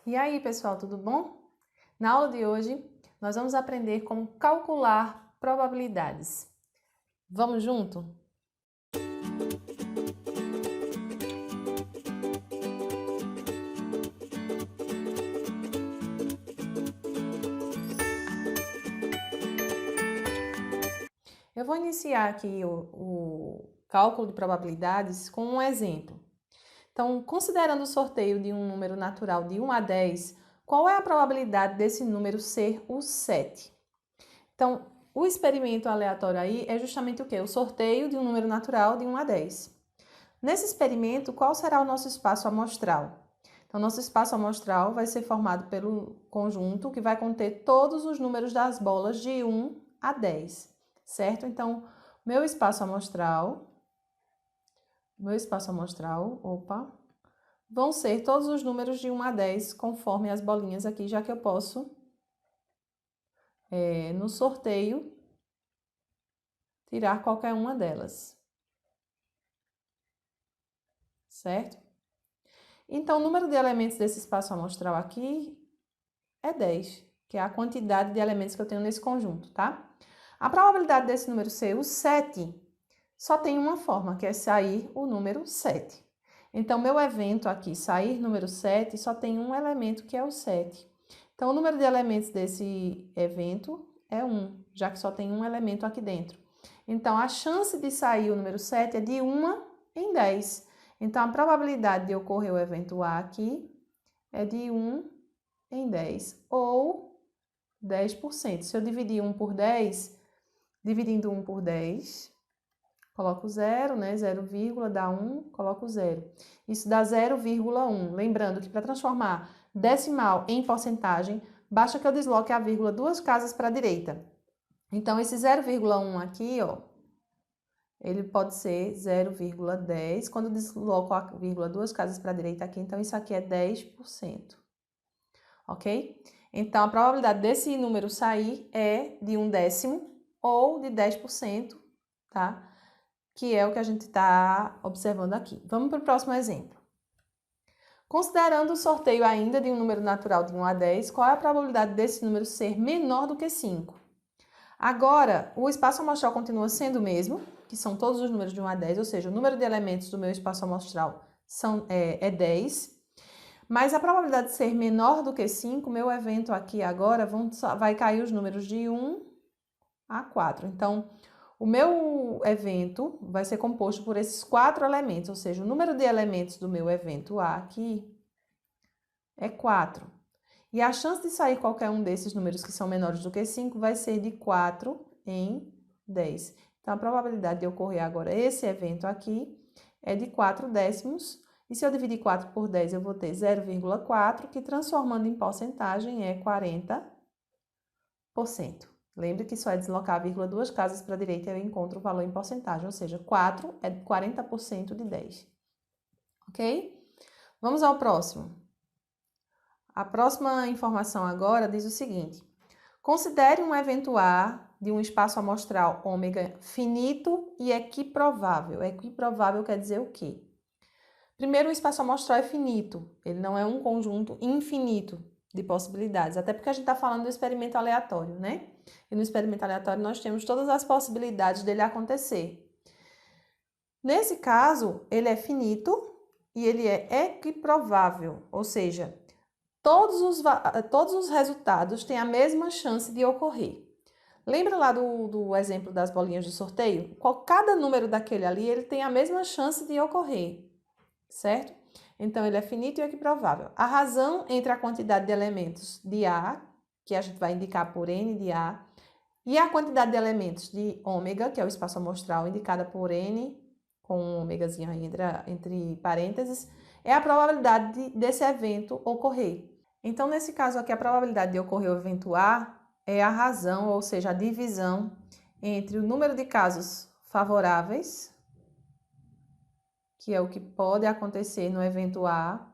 E aí, pessoal, tudo bom? Na aula de hoje, nós vamos aprender como calcular probabilidades. Vamos junto? Eu vou iniciar aqui o cálculo de probabilidades com um exemplo. Então, considerando o sorteio de um número natural de 1 a 10, qual é a probabilidade desse número ser o 7? Então, o experimento aleatório aí é justamente o quê? O sorteio de um número natural de 1 a 10. Nesse experimento, qual será o nosso espaço amostral? Então, nosso espaço amostral vai ser formado pelo conjunto que vai conter todos os números das bolas de 1 a 10, certo? Então, meu espaço amostral, vão ser todos os números de 1 a 10, conforme as bolinhas aqui, já que eu posso, no sorteio, tirar qualquer uma delas, certo? Então, o número de elementos desse espaço amostral aqui é 10, que é a quantidade de elementos que eu tenho nesse conjunto, tá? A probabilidade desse número ser o 7 só tem uma forma, que é sair o número 7. Então, meu evento aqui, sair número 7, só tem um elemento, que é o 7. Então, o número de elementos desse evento é 1, já que só tem um elemento aqui dentro. Então, a chance de sair o número 7 é de 1 em 10. Então, a probabilidade de ocorrer o evento A aqui é de 1 em 10, ou 10%. Se eu dividir 1 por 10, dividindo 1 por 10, coloco 0, né? 0, dá 1, coloco 0. Isso dá 0,1. Lembrando que para transformar decimal em porcentagem, basta que eu desloque a vírgula 2 casas para a direita. Então, esse 0,1 aqui, ó, ele pode ser 0,10. Quando eu desloco a vírgula 2 casas para a direita aqui, então isso aqui é 10%. Ok? Então, a probabilidade desse número sair é de 1/10 ou de 10%, tá? Que é o que a gente está observando aqui. Vamos para o próximo exemplo. Considerando o sorteio ainda de um número natural de 1 a 10, qual é a probabilidade desse número ser menor do que 5? Agora, o espaço amostral continua sendo o mesmo, que são todos os números de 1 a 10, ou seja, o número de elementos do meu espaço amostral é 10. Mas a probabilidade de ser menor do que 5, meu evento aqui agora vai cair os números de 1 a 4. Então, o meu evento vai ser composto por esses 4 elementos, ou seja, o número de elementos do meu evento A aqui é 4. E a chance de sair qualquer um desses números que são menores do que 5 vai ser de 4 em 10. Então, a probabilidade de ocorrer agora esse evento aqui é de 4/10. E se eu dividir 4 por 10, eu vou ter 0,4, que transformando em porcentagem é 40%. Lembre que só é deslocar a vírgula 2 casas para a direita e eu encontro o valor em porcentagem, ou seja, 4 é 40% de 10. Ok? Vamos ao próximo. A próxima informação agora diz o seguinte: considere um evento A de um espaço amostral ômega finito e equiprovável. Equiprovável quer dizer o quê? Primeiro, o espaço amostral é finito, ele não é um conjunto infinito de possibilidades, até porque a gente está falando do experimento aleatório, né? E no experimento aleatório nós temos todas as possibilidades dele acontecer. Nesse caso, ele é finito e ele é equiprovável, ou seja, todos os resultados têm a mesma chance de ocorrer. Lembra lá do exemplo das bolinhas de sorteio? Cada número daquele ali, ele tem a mesma chance de ocorrer, certo? Então, ele é finito e equiprovável. A razão entre a quantidade de elementos de A, que a gente vai indicar por N de A, e a quantidade de elementos de ômega, que é o espaço amostral, indicada por N, com um ômegazinho aí entre parênteses, é a probabilidade desse evento ocorrer. Então, nesse caso aqui, a probabilidade de ocorrer o evento A é a razão, ou seja, a divisão entre o número de casos favoráveis, que é o que pode acontecer no evento A,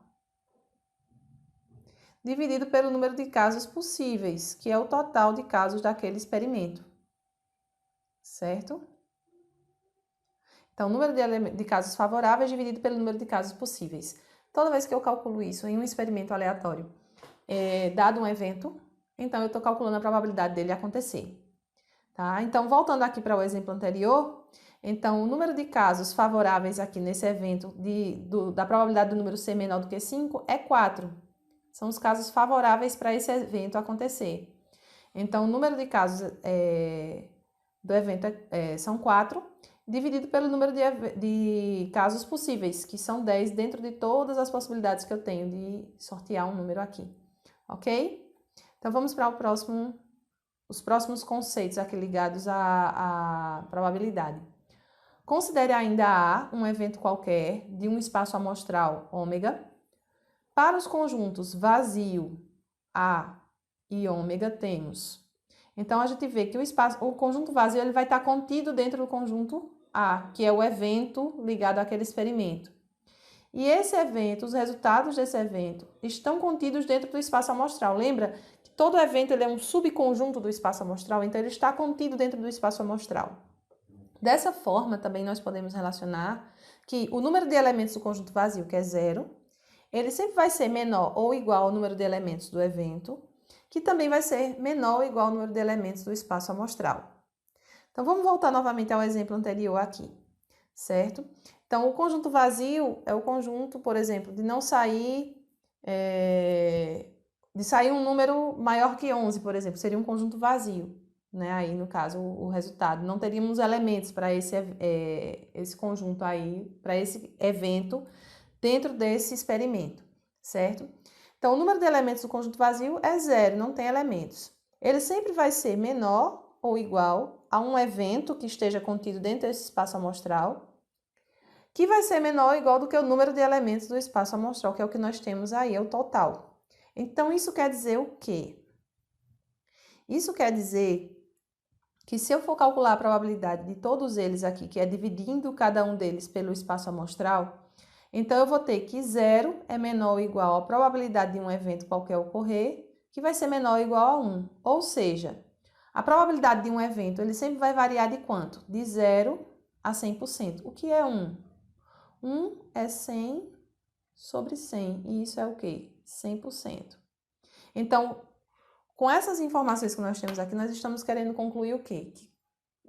dividido pelo número de casos possíveis, que é o total de casos daquele experimento, certo? Então, o número de casos favoráveis dividido pelo número de casos possíveis. Toda vez que eu calculo isso em um experimento aleatório, dado um evento, então eu estou calculando a probabilidade dele acontecer. Tá? Então, voltando aqui para o exemplo anterior, então o número de casos favoráveis aqui nesse evento da probabilidade do número ser menor do que 5 é 4. São os casos favoráveis para esse evento acontecer. Então, o número de casos do evento são 4, dividido pelo número de casos possíveis, que são 10 dentro de todas as possibilidades que eu tenho de sortear um número aqui. Ok? Então, vamos para os próximos conceitos aqui ligados à probabilidade. Considere ainda A um evento qualquer de um espaço amostral ômega. Para os conjuntos vazio A e ômega temos. Então, a gente vê que o conjunto vazio ele vai estar contido dentro do conjunto A, que é o evento ligado àquele experimento. E esse evento, os resultados desse evento, estão contidos dentro do espaço amostral. Lembra que todo evento ele é um subconjunto do espaço amostral, então ele está contido dentro do espaço amostral. Dessa forma, também nós podemos relacionar que o número de elementos do conjunto vazio, que é 0, ele sempre vai ser menor ou igual ao número de elementos do evento, que também vai ser menor ou igual ao número de elementos do espaço amostral. Então, vamos voltar novamente ao exemplo anterior aqui, certo? Então, o conjunto vazio é o conjunto, por exemplo, de não sair, de sair um número maior que 11, por exemplo, seria um conjunto vazio, né? Aí, no caso, o resultado. Não teríamos elementos para esse conjunto aí, para esse evento, dentro desse experimento, certo? Então, o número de elementos do conjunto vazio é 0, não tem elementos. Ele sempre vai ser menor ou igual a um evento que esteja contido dentro desse espaço amostral, que vai ser menor ou igual do que o número de elementos do espaço amostral, que é o que nós temos aí, é o total. Então, isso quer dizer o quê? Isso quer dizer que se eu for calcular a probabilidade de todos eles aqui, que é dividindo cada um deles pelo espaço amostral, então, eu vou ter que 0 é menor ou igual à probabilidade de um evento qualquer ocorrer, que vai ser menor ou igual a 1. Ou seja, a probabilidade de um evento ele sempre vai variar de quanto? De 0 a 100%. O que é 1? 1 é 100 sobre 100. E isso é o quê? 100%. Então, com essas informações que nós temos aqui, nós estamos querendo concluir o quê? Que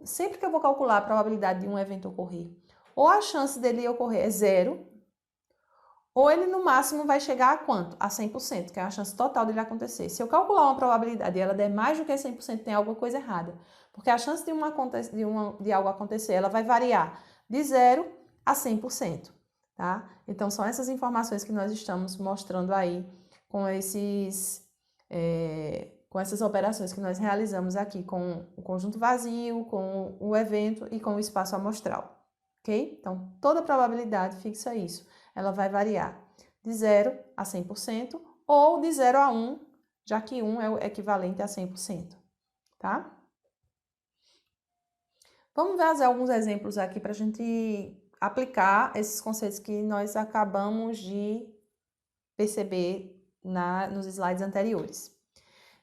sempre que eu vou calcular a probabilidade de um evento ocorrer, ou a chance dele ocorrer é 0, ou ele no máximo vai chegar a quanto? A 100%, que é a chance total dele acontecer. Se eu calcular uma probabilidade e ela der mais do que 100%, tem alguma coisa errada. Porque a chance de algo acontecer, ela vai variar de 0 a 100%, tá? Então, são essas informações que nós estamos mostrando aí com com essas operações que nós realizamos aqui com o conjunto vazio, com o evento e com o espaço amostral, ok? Então, toda probabilidade fixa isso. Ela vai variar de 0 a 100% ou de 0 a 1, já que 1 é o equivalente a 100%, tá? Vamos ver alguns exemplos aqui para a gente aplicar esses conceitos que nós acabamos de perceber nos slides anteriores.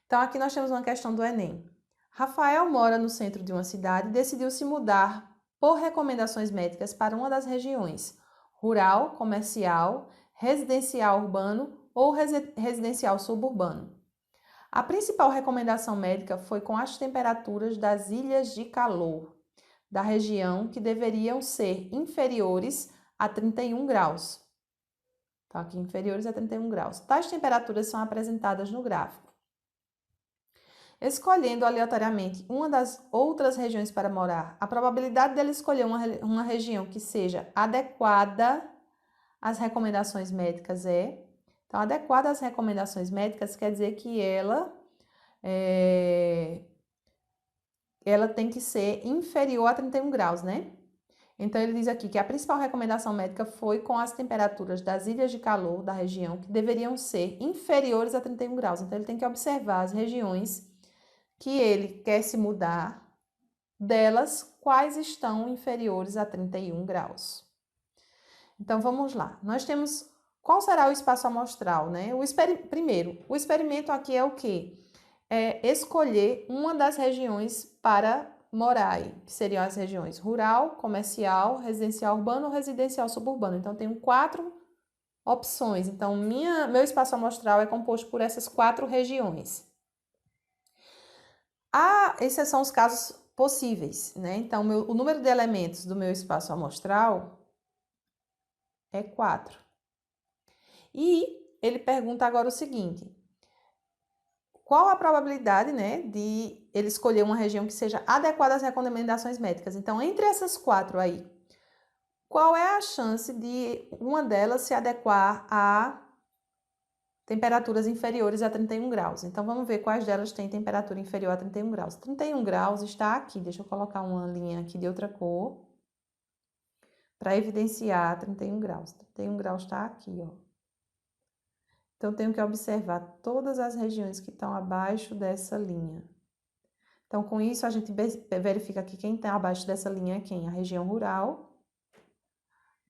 Então, aqui nós temos uma questão do Enem. Rafael mora no centro de uma cidade e decidiu se mudar por recomendações médicas para uma das regiões rural, comercial, residencial urbano ou residencial suburbano. A principal recomendação médica foi com as temperaturas das ilhas de calor da região que deveriam ser inferiores a 31 graus. Tá aqui, inferiores a 31 graus. Tais temperaturas são apresentadas no gráfico. Escolhendo aleatoriamente uma das outras regiões para morar, a probabilidade dele escolher uma região que seja adequada às recomendações médicas é... Então, adequada às recomendações médicas quer dizer que ela tem que ser inferior a 31 graus, né? Então, ele diz aqui que a principal recomendação médica foi com as temperaturas das ilhas de calor da região que deveriam ser inferiores a 31 graus. Então, ele tem que observar as regiões que ele quer se mudar, delas, quais estão inferiores a 31 graus. Então, vamos lá. Nós temos... Qual será o espaço amostral, né? Primeiro, o experimento aqui é o quê? É escolher uma das regiões para morar aí, que seriam as regiões rural, comercial, residencial urbano ou residencial suburbano. Então, tem 4 opções. Então, meu espaço amostral é composto por essas 4 regiões. Esses são os casos possíveis, né? Então, o número de elementos do meu espaço amostral é 4. E ele pergunta agora o seguinte: qual a probabilidade, né, de ele escolher uma região que seja adequada às recomendações médicas? Então, entre essas 4 aí, qual é a chance de uma delas se adequar a temperaturas inferiores a 31 graus? Então, vamos ver quais delas têm temperatura inferior a 31 graus. 31 graus está aqui. Deixa eu colocar uma linha aqui de outra cor para evidenciar 31 graus. 31 graus está aqui, ó. Então, eu tenho que observar todas as regiões que estão abaixo dessa linha. Então, com isso, a gente verifica que quem está abaixo dessa linha é quem? A região rural,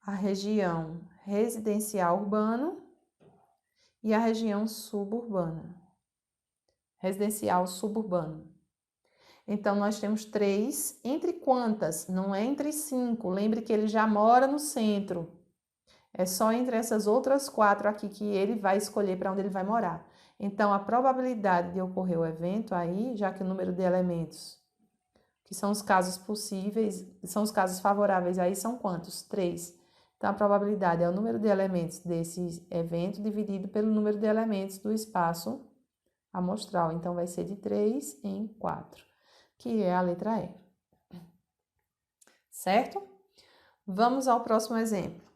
a região residencial urbano e a região suburbana. Residencial suburbano. Então, nós temos 3. Entre quantas? Não é entre 5. Lembre que ele já mora no centro. É só entre essas outras 4 aqui que ele vai escolher para onde ele vai morar. Então, a probabilidade de ocorrer o evento aí, já que o número de elementos, que são os casos possíveis, são os casos favoráveis aí, são quantos? 3. Então, a probabilidade é o número de elementos desse evento dividido pelo número de elementos do espaço amostral. Então, vai ser de 3 em 4, que é a letra E. Certo? Vamos ao próximo exemplo.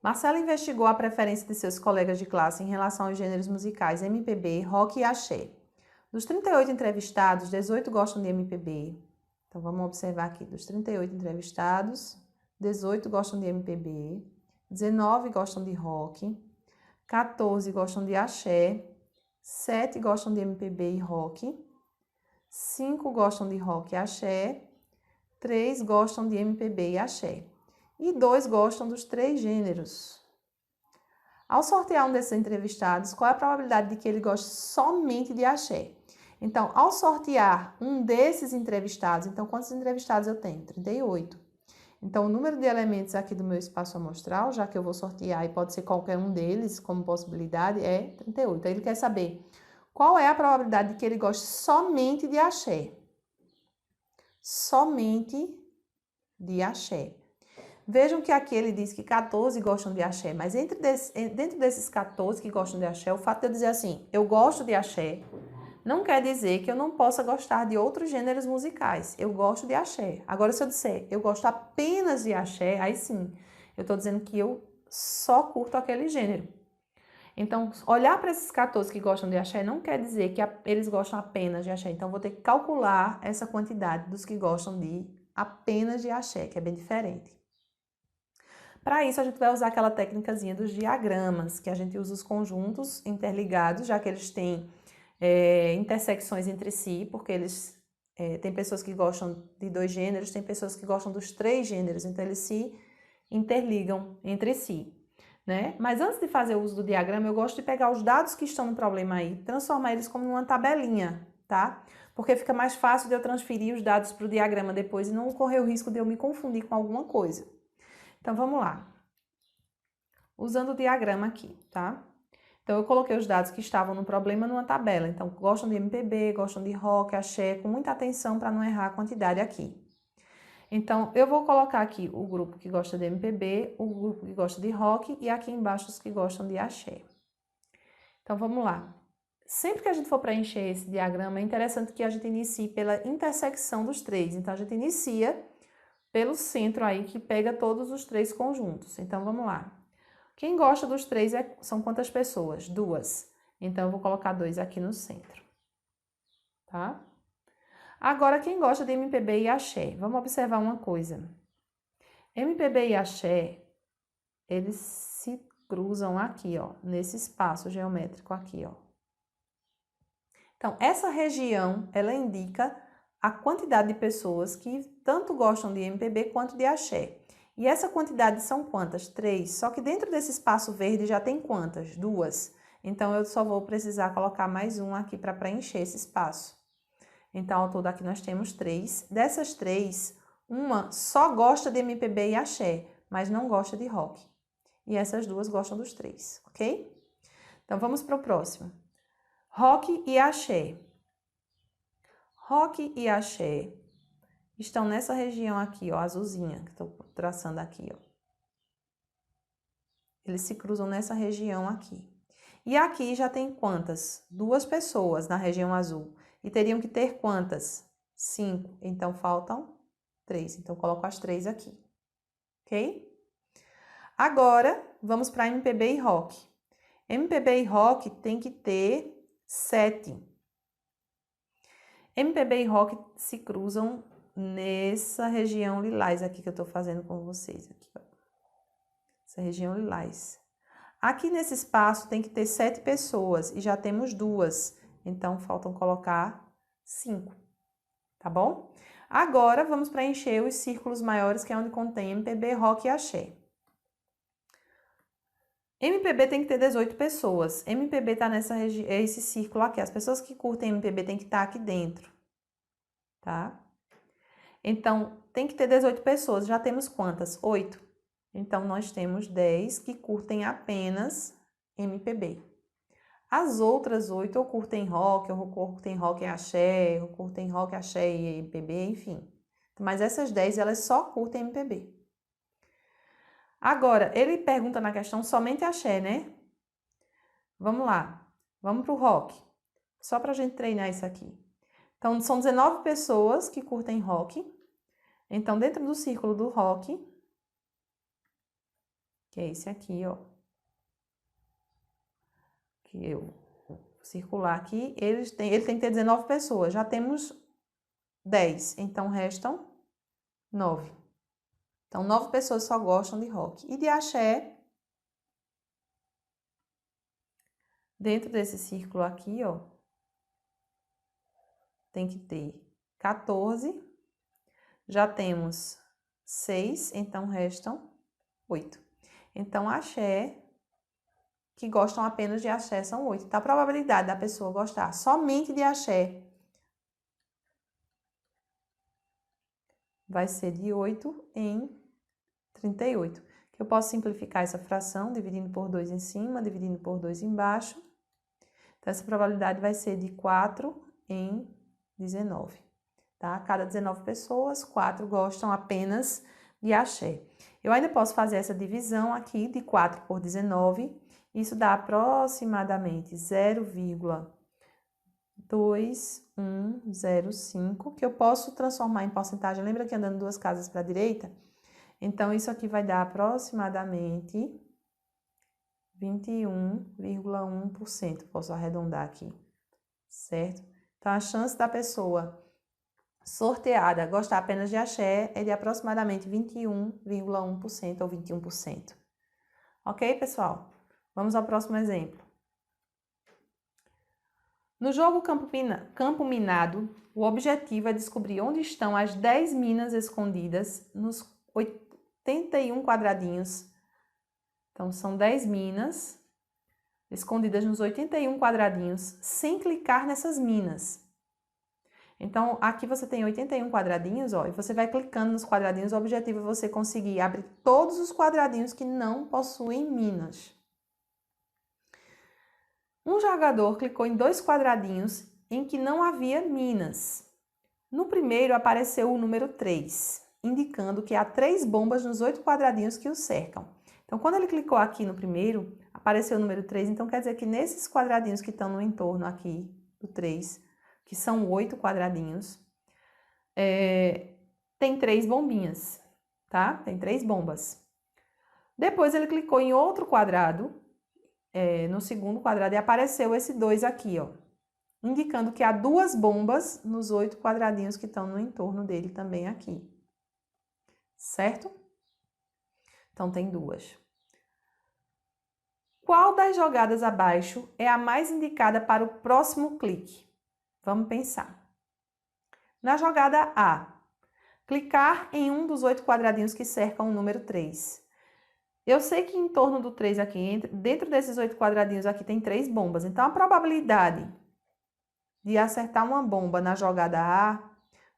Marcela investigou a preferência de seus colegas de classe em relação aos gêneros musicais MPB, rock e axé. Dos 38 entrevistados, 18 gostam de MPB. Então, vamos observar aqui. Dos 38 entrevistados, 18 gostam de MPB, 19 gostam de rock, 14 gostam de axé, 7 gostam de MPB e rock, 5 gostam de rock e axé, 3 gostam de MPB e axé. E 2 gostam dos 3 gêneros. Ao sortear um desses entrevistados, qual é a probabilidade de que ele goste somente de axé? Então, ao sortear um desses entrevistados, então quantos entrevistados eu tenho? 38. Então, o número de elementos aqui do meu espaço amostral, já que eu vou sortear e pode ser qualquer um deles como possibilidade, é 38. Aí ele quer saber qual é a probabilidade de que ele goste somente de axé. Somente de axé. Vejam que aqui ele diz que 14 gostam de axé, mas dentro desses 14 que gostam de axé, o fato de eu dizer assim, eu gosto de axé, não quer dizer que eu não possa gostar de outros gêneros musicais. Eu gosto de axé. Agora, se eu disser eu gosto apenas de axé, aí sim, eu estou dizendo que eu só curto aquele gênero. Então, olhar para esses 14 que gostam de axé não quer dizer que eles gostam apenas de axé. Então, vou ter que calcular essa quantidade dos que gostam de apenas de axé, que é bem diferente. Para isso, a gente vai usar aquela técnicazinha dos diagramas, que a gente usa os conjuntos interligados, já que eles têm intersecções entre si, porque eles tem pessoas que gostam de 2 gêneros, tem pessoas que gostam dos 3 gêneros, então eles se interligam entre si, né? Mas antes de fazer o uso do diagrama, eu gosto de pegar os dados que estão no problema aí, transformar eles como uma tabelinha, tá? Porque fica mais fácil de eu transferir os dados para o diagrama depois e não correr o risco de eu me confundir com alguma coisa. Então, vamos lá. Usando o diagrama aqui, tá? Então, eu coloquei os dados que estavam no problema numa tabela. Então, gostam de MPB, gostam de rock, axé, com muita atenção para não errar a quantidade aqui. Então, eu vou colocar aqui o grupo que gosta de MPB, o grupo que gosta de rock e aqui embaixo os que gostam de axé. Então, vamos lá. Sempre que a gente for preencher esse diagrama, é interessante que a gente inicie pela intersecção dos 3. Então, a gente inicia pelo centro aí que pega todos os 3 conjuntos. Então, vamos lá. Quem gosta dos 3 são quantas pessoas? 2. Então, eu vou colocar 2 aqui no centro. Tá? Agora, quem gosta de MPB e axé? Vamos observar uma coisa. MPB e axé, eles se cruzam aqui, ó, nesse espaço geométrico aqui, ó. Então, essa região, ela indica a quantidade de pessoas que tanto gostam de MPB quanto de axé. E essa quantidade são quantas? 3. Só que dentro desse espaço verde já tem quantas? 2. Então, eu só vou precisar colocar mais um aqui para preencher esse espaço. Então, ao todo aqui nós temos 3. Dessas 3, uma só gosta de MPB e axé, mas não gosta de rock. e essas duas gostam dos 3, ok? Então, vamos para o próximo. Rock e axé. Rock e axé estão nessa região aqui, ó, azulzinha, que estou traçando aqui, ó. Eles se cruzam nessa região aqui. E aqui já tem quantas? 2 pessoas na região azul. E teriam que ter quantas? 5. Então, faltam 3. Então, coloco as 3 aqui. Ok? Agora, vamos para MPB e rock. MPB e rock tem que ter 7. MPB e rock se cruzam nessa região lilás aqui que eu tô fazendo com vocês. Aqui, ó. Essa região lilás. Aqui nesse espaço tem que ter 7 pessoas e já temos 2. Então, faltam colocar 5. Tá bom? Agora, vamos preencher os círculos maiores, que é onde contém MPB, rock e axé. MPB tem que ter 18 pessoas. MPB tá nessa região, é esse círculo aqui. As pessoas que curtem MPB tem que estar aqui dentro, tá? Então, tem que ter 18 pessoas. Já temos quantas? 8. Então, nós temos 10 que curtem apenas MPB. As outras 8 ou curtem rock, ou curtem rock e axé, ou curtem rock, axé e MPB, enfim. Mas essas 10, elas só curtem MPB. Agora, ele pergunta na questão somente axé, né? Vamos lá. Vamos para o rock. Só para a gente treinar isso aqui. Então, são 19 pessoas que curtem rock. Então, dentro do círculo do rock, que é esse aqui, ó. Que eu vou circular aqui, ele tem que ter 19 pessoas. Já temos 10, então restam 9. Então, 9 pessoas só gostam de rock. E de axé, dentro desse círculo aqui, ó, tem que ter 14. Já temos 6, então restam 8. Então, axé, que gostam apenas de axé, são 8. Então, a probabilidade da pessoa gostar somente de axé vai ser de 8 em 38. Que eu posso simplificar essa fração, dividindo por 2 em cima, dividindo por 2 embaixo. Então, essa probabilidade vai ser de 4 em 19. Tá? A cada 19 pessoas, 4 gostam apenas de axé. Eu ainda posso fazer essa divisão aqui de 4 por 19. Isso dá aproximadamente 0,2105, que eu posso transformar em porcentagem. Lembra que andando 2 casas para a direita? Então, isso aqui vai dar aproximadamente 21,1%. Posso arredondar aqui, certo? Então, a chance da pessoa sorteada gostar apenas de axé é de aproximadamente 21,1% ou 21%. Ok, pessoal? Vamos ao próximo exemplo. No jogo Campo Minado, o objetivo é descobrir onde estão as 10 minas escondidas nos 81 quadradinhos. Então, são 10 minas escondidas nos 81 quadradinhos, sem clicar nessas minas. Então, aqui você tem 81 quadradinhos, ó, e você vai clicando nos quadradinhos. O objetivo é você conseguir abrir todos os quadradinhos que não possuem minas. Um jogador clicou em 2 quadradinhos em que não havia minas. No primeiro apareceu o número 3, indicando que há 3 bombas nos 8 quadradinhos que o cercam. Então, quando ele clicou aqui no primeiro, apareceu o número 3, então quer dizer que nesses quadradinhos que estão no entorno aqui do 3, que são 8 quadradinhos, tem 3 bombinhas, tá? Tem 3 bombas. Depois ele clicou em outro quadrado, no segundo quadrado, e apareceu esse 2 aqui, ó, indicando que há 2 bombas nos 8 quadradinhos que estão no entorno dele também aqui, certo? Então, tem 2. Qual das jogadas abaixo é a mais indicada para o próximo clique? Vamos pensar. Na jogada A, clicar em um dos 8 quadradinhos que cercam o número 3. Eu sei que em torno do 3 aqui, dentro desses 8 quadradinhos aqui, tem 3 bombas. Então, a probabilidade de acertar uma bomba na jogada A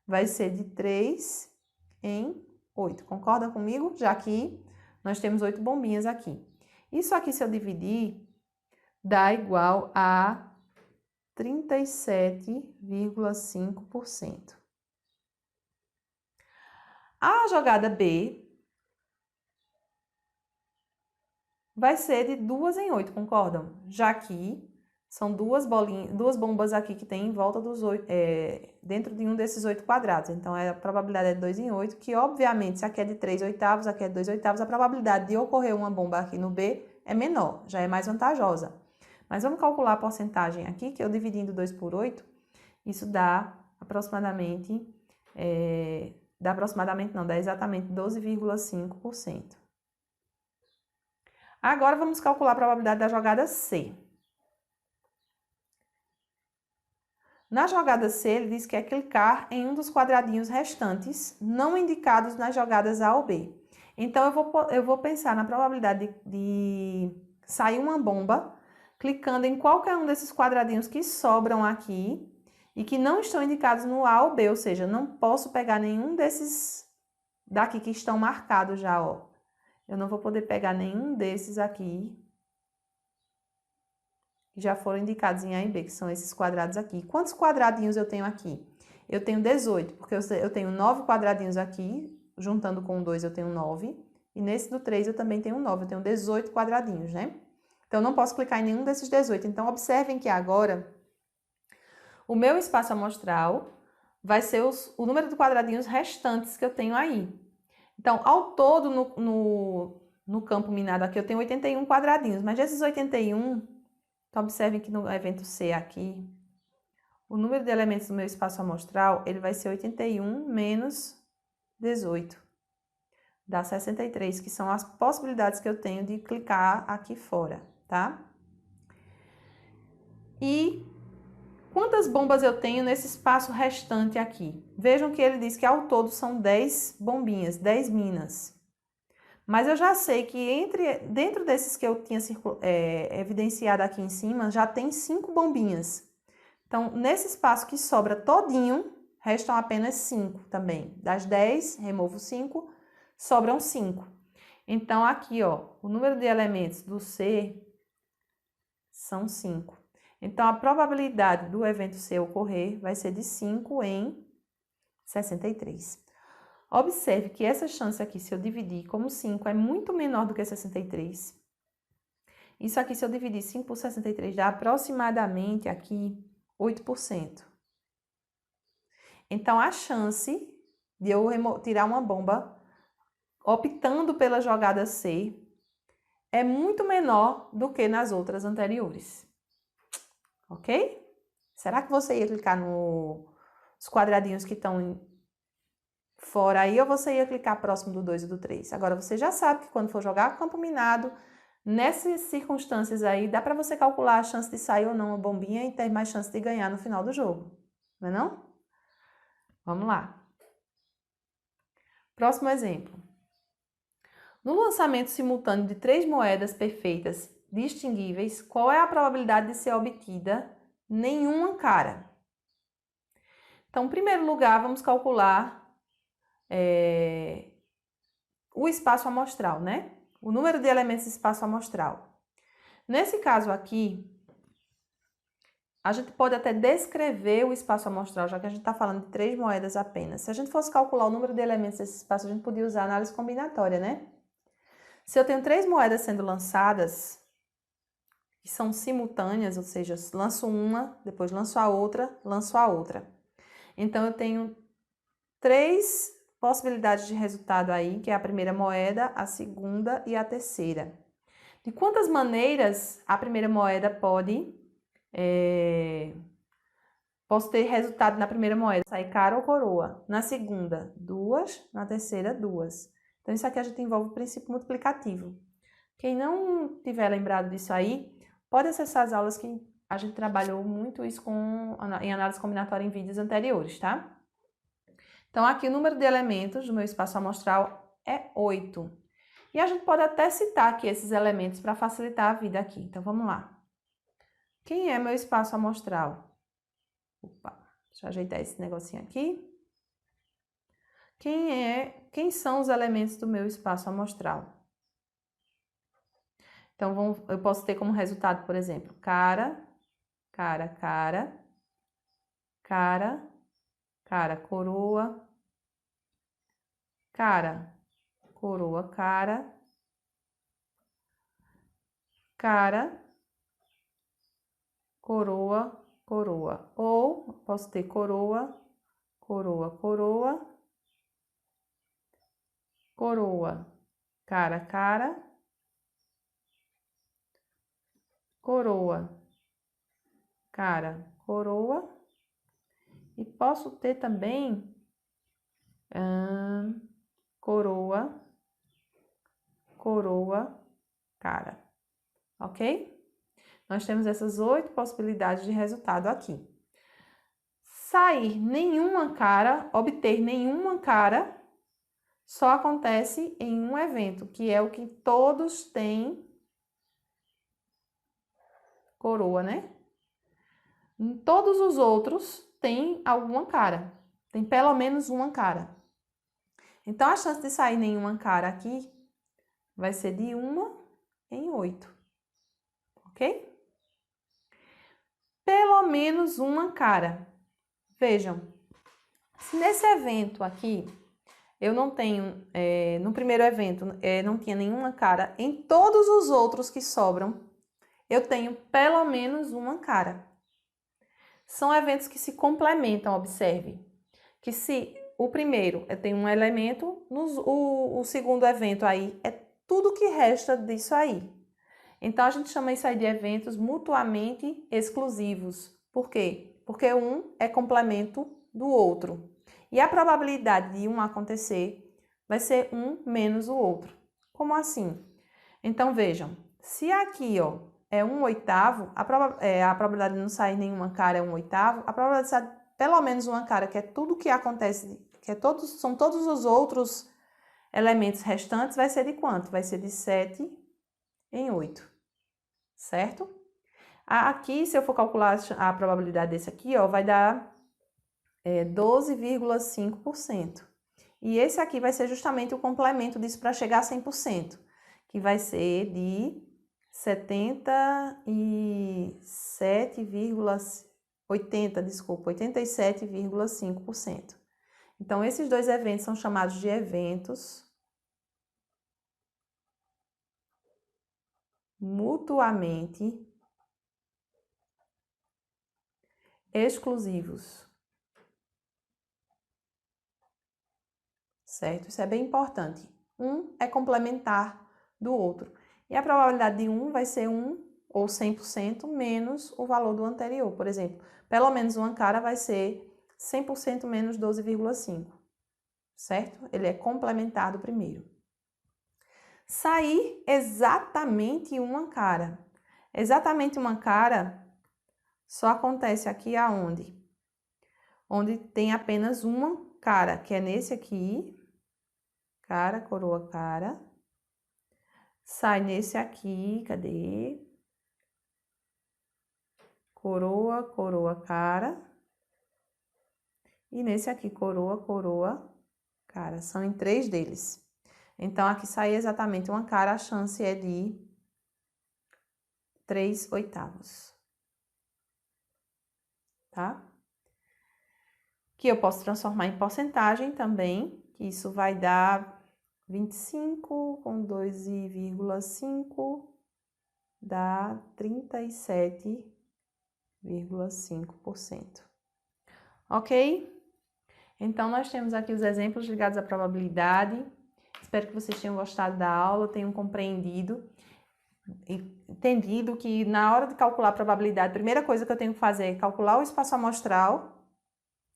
vai ser de 3 em 8. Concorda comigo? Já que nós temos 8 bombinhas aqui. Isso aqui, se eu dividir, dá igual a 37,5%. A jogada B vai ser de 2 em 8, concordam? Já que são duas bombas aqui que tem em volta dos 8, dentro de um desses 8 quadrados. Então, a probabilidade é de 2 em 8, que obviamente, se aqui é de 3 oitavos, aqui é de 2 oitavos, a probabilidade de ocorrer uma bomba aqui no B é menor, já é mais vantajosa. Mas vamos calcular a porcentagem aqui, que eu dividindo 2 por 8, isso dá aproximadamente, dá exatamente 12,5%. Agora, vamos calcular a probabilidade da jogada C. Na jogada C, ele diz que é clicar em um dos quadradinhos restantes, não indicados nas jogadas A ou B. Então, eu vou pensar na probabilidade de sair uma bomba, clicando em qualquer um desses quadradinhos que sobram aqui e que não estão indicados no A ou B, ou seja, não posso pegar nenhum desses daqui que estão marcados já, ó. Eu não vou poder pegar nenhum desses aqui que já foram indicados em A e B, que são esses quadrados aqui. Quantos quadradinhos eu tenho aqui? Eu tenho 18, porque eu tenho 9 quadradinhos aqui, juntando com o 2 eu tenho 9, e nesse do 3 eu também tenho 9, eu tenho 18 quadradinhos, né? Então, eu não posso clicar em nenhum desses 18. Então, observem que agora, o meu espaço amostral vai ser o número de quadradinhos restantes que eu tenho aí. Então, ao todo, no campo minado aqui, eu tenho 81 quadradinhos, mas desses 81... Então, observem que no evento C aqui, o número de elementos do meu espaço amostral, ele vai ser 81 menos 18. Dá 63, que são as possibilidades que eu tenho de clicar aqui fora, tá? E quantas bombas eu tenho nesse espaço restante aqui? Vejam que ele diz que ao todo são 10 bombinhas, 10 minas. Mas eu já sei que dentro desses que eu tinha evidenciado aqui em cima, já tem 5 bombinhas. Então, nesse espaço que sobra todinho, restam apenas 5 também. Das 10, removo 5, sobram 5. Então, aqui, ó, o número de elementos do C são 5. Então, a probabilidade do evento C ocorrer vai ser de 5 em 63. Observe que essa chance aqui, se eu dividir como 5, é muito menor do que 63. Isso aqui, se eu dividir 5 por 63, dá aproximadamente aqui 8%. Então, a chance de eu tirar uma bomba optando pela jogada C é muito menor do que nas outras anteriores. Ok? Será que você ia clicar nos quadradinhos que estão fora aí, ou você ia clicar próximo do 2 e do 3. Agora, você já sabe que quando for jogar campo minado, nessas circunstâncias aí, dá para você calcular a chance de sair ou não uma bombinha e ter mais chance de ganhar no final do jogo. Não é não? Vamos lá. Próximo exemplo. No lançamento simultâneo de 3 moedas perfeitas distinguíveis, qual é a probabilidade de ser obtida nenhuma cara? Então, em primeiro lugar, vamos calcular o espaço amostral, né? O número de elementos de espaço amostral. Nesse caso aqui, a gente pode até descrever o espaço amostral, já que a gente está falando de 3 moedas apenas. Se a gente fosse calcular o número de elementos desse espaço, a gente podia usar a análise combinatória, né? Se eu tenho 3 moedas sendo lançadas, que são simultâneas, ou seja, lanço uma, depois lanço a outra, lanço a outra. Então, eu tenho 3 possibilidades de resultado aí, que é a primeira moeda, a segunda e a terceira. De quantas maneiras a primeira moeda posso ter resultado na primeira moeda, sair cara ou coroa. Na segunda, 2, na terceira, 2. Então, isso aqui a gente envolve o princípio multiplicativo. Quem não tiver lembrado disso aí, pode acessar as aulas que a gente trabalhou muito isso em análise combinatória em vídeos anteriores, tá? Então, aqui o número de elementos do meu espaço amostral é 8. E a gente pode até citar aqui esses elementos para facilitar a vida aqui. Então, vamos lá. Quem é meu espaço amostral? Opa, deixa eu ajeitar esse negocinho aqui. Quem são os elementos do meu espaço amostral? Então, eu posso ter como resultado, por exemplo, cara, cara, cara, cara, cara, coroa, cara, coroa, cara, cara, coroa, coroa. Ou posso ter coroa, coroa, coroa, coroa, cara, cara, coroa, cara, coroa. E posso ter também coroa, coroa, cara, ok? Nós temos essas 8 possibilidades de resultado aqui. Sair nenhuma cara, obter nenhuma cara, só acontece em um evento, que é o que todos têm coroa, né? Em todos os outros tem alguma cara, tem pelo menos uma cara. Então, a chance de sair nenhuma cara aqui vai ser de 1 em 8, ok? Pelo menos uma cara. Vejam, se nesse evento aqui, eu não tenho, no primeiro evento, não tinha nenhuma cara, em todos os outros que sobram, eu tenho pelo menos uma cara. São eventos que se complementam, observe. Que se o primeiro eu tenho um elemento, o segundo evento aí é tudo que resta disso aí. Então, a gente chama isso aí de eventos mutuamente exclusivos. Por quê? Porque um é complemento do outro. E a probabilidade de um acontecer vai ser um menos o outro. Como assim? Então, vejam, se aqui, ó, é 1/8, a probabilidade de não sair nenhuma cara é 1/8, a probabilidade de sair pelo menos uma cara, que é tudo que acontece, são todos os outros elementos restantes, vai ser de quanto? Vai ser de 7 em 8, certo? Aqui, se eu for calcular a probabilidade desse aqui, ó, vai dar 12,5%. E esse aqui vai ser justamente o complemento disso para chegar a 100%, que vai ser de 87,5%. Então, esses dois eventos são chamados de eventos mutuamente exclusivos. Certo? Isso é bem importante. Um é complementar do outro. E a probabilidade de um vai ser 1 ou 100% menos o valor do anterior. Por exemplo, pelo menos uma cara vai ser 100% menos 12,5. Certo? Ele é complementar do primeiro. Sair exatamente uma cara. Exatamente uma cara só acontece aqui aonde? Onde tem apenas uma cara, que é nesse aqui. Cara, coroa, cara. Sai nesse aqui, cadê? Coroa, coroa, cara. E nesse aqui, coroa, coroa, cara. São em 3 deles. Então, aqui sai exatamente uma cara, a chance é de 3/8. Tá? Que eu posso transformar em porcentagem também, que isso vai dar 25 com 2,5 dá 37,5%. Ok? Então, nós temos aqui os exemplos ligados à probabilidade. Espero que vocês tenham gostado da aula, tenham compreendido, entendido que na hora de calcular a probabilidade, a primeira coisa que eu tenho que fazer é calcular o espaço amostral,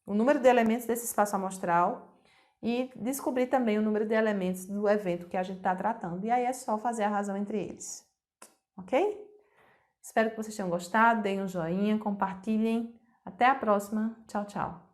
o número de elementos desse espaço amostral e descobrir também o número de elementos do evento que a gente está tratando. E aí é só fazer a razão entre eles. Ok? Espero que vocês tenham gostado, deem um joinha, compartilhem. Até a próxima. Tchau, tchau.